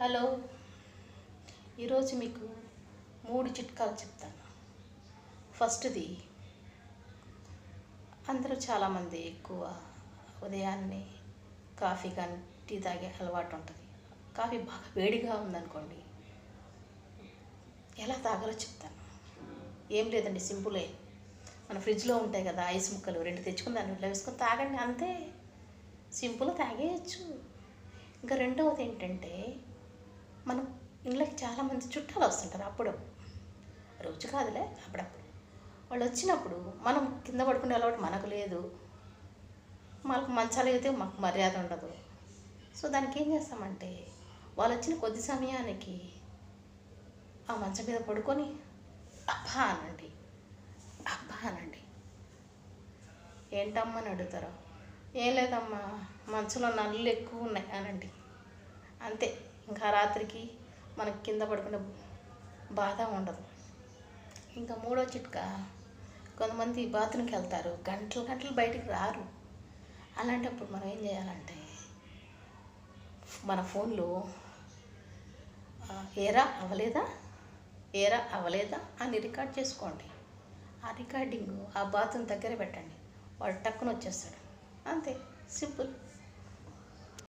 Hello, ఈరోజు మీకు 3 చిట్కాలు చెప్తాను. ఫస్ట్‌ది, అందరూ చాలామంది ఎక్కువ ఉదయాన్నే కాఫీ కానీ టీ తాగే అలవాటు ఉంటుంది. కాఫీ బాగా వేడిగా ఉందనుకోండి, ఎలా తాగాలో చెప్తాను. ఏం లేదండి, సింపులే. మన ఫ్రిడ్జ్లో ఉంటాయి కదా ఐస్ ముక్కలు, 2 తెచ్చుకుని దాన్ని ఇట్లా వేసుకొని తాగండి, అంతే. సింపుల్, తాగేయచ్చు. ఇంకా రెండవది ఏంటంటే, మనం ఇళ్ళకి చాలామంది చుట్టాలు వస్తుంటారు అప్పుడప్పుడు, రోజు కాదులే, అప్పుడప్పుడు. వాళ్ళు వచ్చినప్పుడు మనం కింద పడుకునే అలవాటు మనకు లేదు. మనకు మంచాలు అయితే మాకు మర్యాద ఉండదు. సో దానికి ఏం చేస్తామంటే, వాళ్ళు వచ్చిన కొద్ది సమయానికి ఆ మంచం మీద పడుకొని అబ్బా అనండి, అబ్బా అనండి. ఏంటమ్మా అని అడుగుతారు. ఏం లేదమ్మా, మంచంలో నల్లు ఎక్కువ ఉన్నాయి అనండి, అంతే. ఇంకా రాత్రికి మనకి కింద పడుకునే బాధ ఉండదు. ఇంకా మూడో చిట్కా, కొంతమంది బాత్రూమ్కి వెళ్తారు, గంటలు గంటలు బయటికి రారు. అలాంటప్పుడు మనం ఏం చేయాలంటే, మన ఫోన్లో ఏరా అవ్వలేదా, ఏరా అవ్వలేదా అని రికార్డ్ చేసుకోండి. ఆ రికార్డింగ్ ఆ బాత్రూమ్ దగ్గర పెట్టండి, వాడు టక్కున వచ్చేస్తాడు, అంతే. సింపుల్.